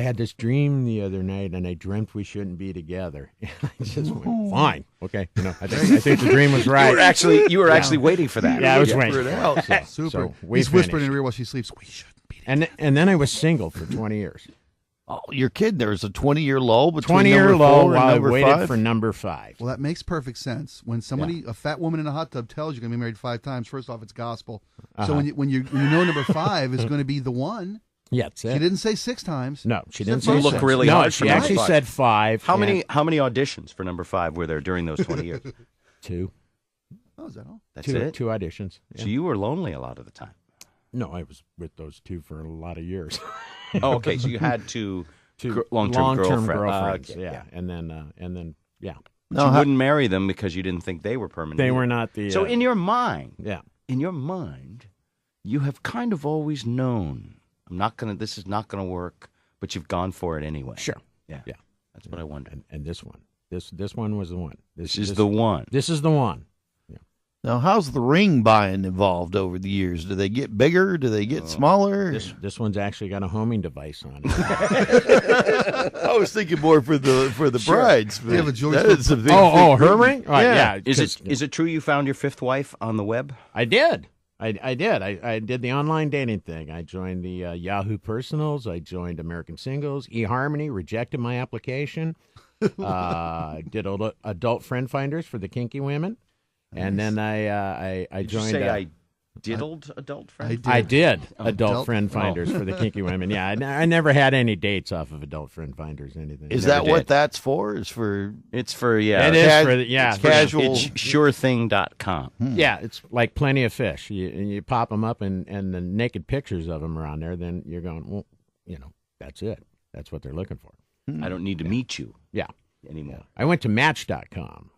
had this dream the other night, and I dreamt we shouldn't be together. And I just went, fine, okay. I think the dream was right. You were actually waiting for that. Yeah, I was waiting. Super. So He's whispering in her ear while she sleeps. We shouldn't be together. And then I was single for 20 years. Oh, you're kidding. There's a 20-year lull between 20-year number lull 4 and while I number waited 5? for number 5. Well, that makes perfect sense. When somebody, a fat woman in a hot tub, tells you you're going to be married 5 times, first off, it's gospel. So when you know number 5 is going to be the one. Yeah, that's it. She didn't say 6 times. No, she didn't You say look 6. really no, hard she for number actually 5. said 5. How many auditions for number 5 were there during those 20 years? 2. Oh, is that all? That's it? 2 auditions. Yeah. So you were lonely a lot of the time. No, I was with those 2 for a lot of years. Oh, okay. So you had two long-term girlfriends. girlfriends. Okay, yeah. And then, yeah. But you wouldn't marry them because you didn't think they were permanent. They either. were not the. So in your mind, yeah, you have kind of always known this is not gonna work, but you've gone for it anyway. Sure. Yeah. Yeah. That's what I wondered. And this one, this one was the one. This is the one. This is the one. Now, how's the ring buying evolved over the years? Do they get bigger? Do they get smaller? This one's actually got a homing device on it. I was thinking more for the brides. Do you have a George? Her ring? Yeah. Is it true you found your 5th wife on the web? I did. I did. I did the online dating thing. I joined the Yahoo Personals. I joined American Singles. eHarmony rejected my application. Did adult friend finders for the kinky women. And then I Did joined. You say I diddled adult friend? I did adult friend finders for the kinky women. Yeah, I never had any dates off of adult friend finders. Anything. Is that what that's for? It's for It is for it's casual. It's surething.com. Yeah, it's like Plenty of Fish. You pop them up and the naked pictures of them around there. Then you're going, well, that's it. That's what they're looking for. I don't need to meet you. Yeah. Anymore. I went to Match.com.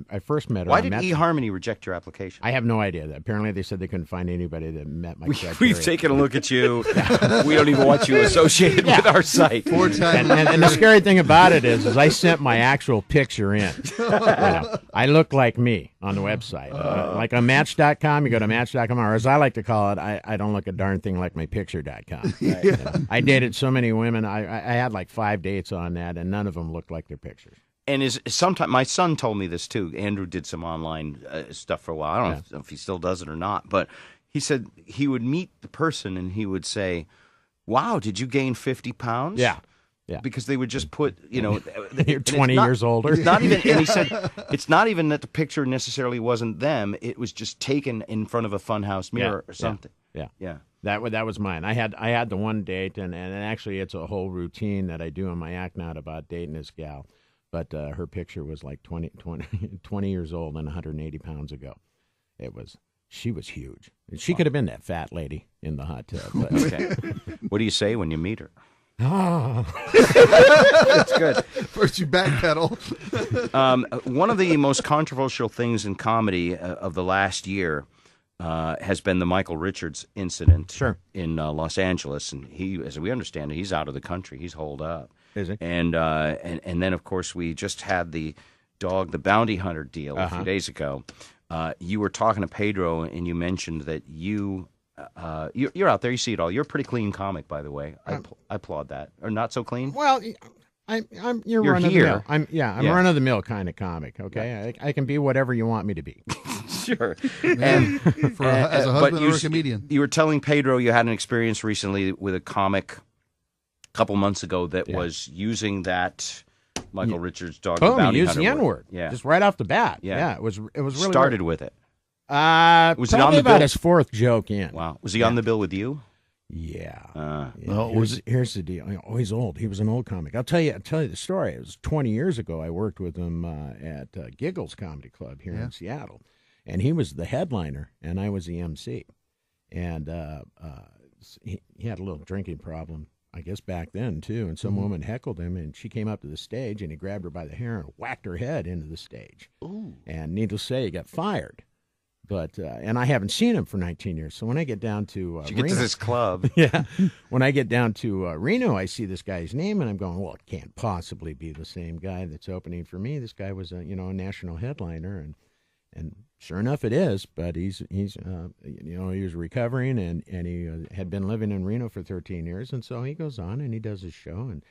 I first met her. Why on did Match. eHarmony reject your application? I have no idea. Apparently, they said they couldn't find anybody that met my criteria. We've taken a look at you. We don't even want you associated with our site. 4 times. And the scary thing about it is I sent my actual picture in. I look like me on the website. Like on Match.com, you go to Match.com, or as I like to call it, I don't look a darn thing like my picture.com. Right? I dated so many women. I had like 5 dates on that, and none of them looked like their pictures. And sometimes my son told me this too. Andrew did some online stuff for a while. I don't know if he still does it or not, but he said he would meet the person and he would say, "Wow, did you gain 50 pounds?" Yeah. Because they would just put, you're 20 years older. It's not even, and he said, it's not even that the picture necessarily wasn't them. It was just taken in front of a funhouse mirror or something. Yeah. That was mine. I had the one date, and actually it's a whole routine that I do in my act now about dating this gal. But her picture was like 20 years old and 180 pounds ago. She was huge. She could have been that fat lady in the hot tub. But. Okay. What do you say when you meet her? That's good. First you backpedal. One of the most controversial things in comedy of the last year has been the Michael Richards incident in Los Angeles. And he, as we understand it, he's out of the country. He's holed up. Is he? And then, of course, we just had the bounty hunter deal a few days ago. You were talking to Pedro, and you mentioned that you're out there. You see it all. You're a pretty clean comic, by the way. I applaud that. Or not so clean? Well, you're run of the mill. I'm run of the mill kind of comic. Okay, I can be whatever you want me to be. Sure. And as a husband or a comedian, you were telling Pedro you had an experience recently with a comic a couple months ago that was using that Michael Richards dog. Boom, bounty he used hunter the N word. Yeah, just right off the bat. Yeah, it was really started with it. Was it on the bill? About his 4th joke in. Wow, was he on the bill with you? Yeah. Here's the deal. He's old. He was an old comic. I'll tell you the story. It was 20 years ago. I worked with him at Giggles Comedy Club here in Seattle, and he was the headliner, and I was the MC. And he had a little drinking problem, I guess, back then, too. And some woman heckled him, and she came up to the stage, and he grabbed her by the hair and whacked her head into the stage. Ooh. And needless to say, he got fired. But and I haven't seen him for 19 years. So when I get down to you get Reno, to this club. When I get down to Reno, I see this guy's name, and I'm going, well, it can't possibly be the same guy that's opening for me. This guy was a national headliner, And sure enough, it is. But he was recovering, and he had been living in Reno for 13 years, and so he goes on and he does his show, and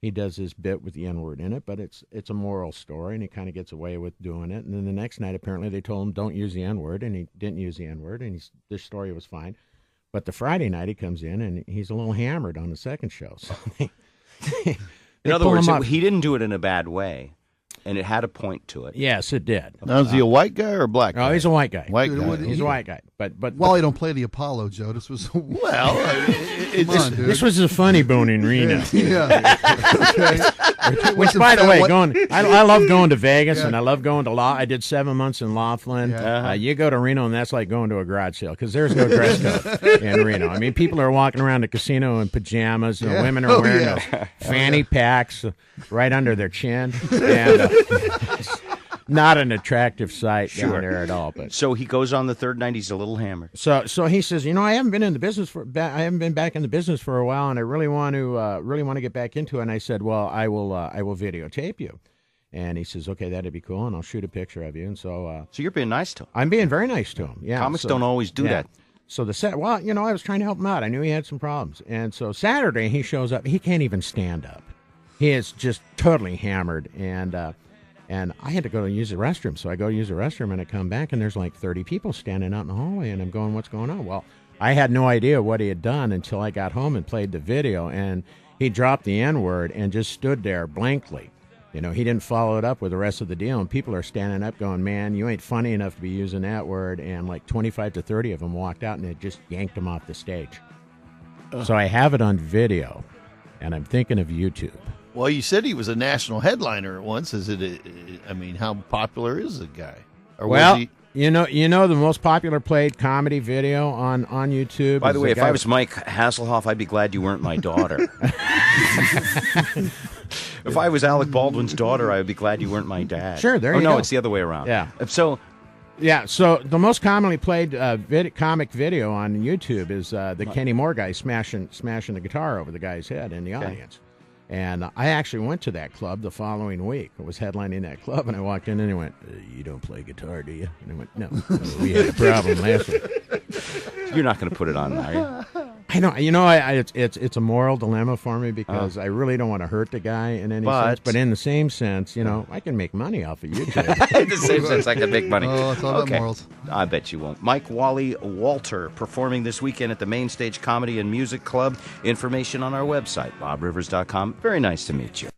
he does this bit with the N-word in it, but it's a moral story, and he kind of gets away with doing it. And then the next night, apparently, they told him don't use the N-word, and he didn't use the N-word, and this story was fine. But the Friday night, he comes in, and he's a little hammered on the second show. So in other words, he didn't do it in a bad way. And it had a point to it. Yes, it did. Now, is he a white guy or a black guy? Oh, he's a white guy. White guy. He's a white guy. But Wally don't play the Apollo, Joe. This was this was a funny bone in Reno. Yeah. Okay. Which, by the way, I love going to Vegas, and I love going to I did 7 months in Laughlin. Yeah. You go to Reno, and that's like going to a garage sale because there's no dress code in Reno. I mean, people are walking around the casino in pajamas. Women are wearing those fanny packs right under their chin, and not an attractive sight down there at all. But so he goes on the third night. He's a little hammered. So he says, I haven't been back in the business for a while, and I really want to get back into it. And I said, well, I will videotape you. And he says, okay, that'd be cool, and I'll shoot a picture of you. And so you're being nice to him. I'm being very nice to him. Yeah, comics don't always do that. So I was trying to help him out. I knew he had some problems, and so Saturday he shows up. He can't even stand up. He is just totally hammered, and I had to go use the restroom. So I go use the restroom, and I come back, and there's like 30 people standing out in the hallway, and I'm going, what's going on? Well, I had no idea what he had done until I got home and played the video, and he dropped the N-word and just stood there blankly. He didn't follow it up with the rest of the deal, and people are standing up going, man, you ain't funny enough to be using that word, and like 25 to 30 of them walked out, and it just yanked him off the stage. So I have it on video, and I'm thinking of YouTube. Well, you said he was a national headliner at once. How popular is the guy? Or well, was he... the most popular played comedy video on YouTube. By the way, if I was Mike Hasselhoff, I'd be glad you weren't my daughter. If I was Alec Baldwin's daughter, I would be glad you weren't my dad. Sure, there you go. Oh, no, it's the other way around. Yeah. So the most commonly played comic video on YouTube is the Kenny Moore guy smashing the guitar over the guy's head in the audience. And I actually went to that club the following week. I was headlining that club, and I walked in, and he went, you don't play guitar, do you? And I went, no, we had a problem last week. You're not going to put it on, are you? I know. It's a moral dilemma for me because I really don't want to hurt the guy in any sense. But in the same sense, I can make money off of YouTube. In the same sense, I can make money. Oh, it's all about morals. I bet you won't. Mike Wally Walter performing this weekend at the Main Stage Comedy and Music Club. Information on our website, bobrivers.com. Very nice to meet you.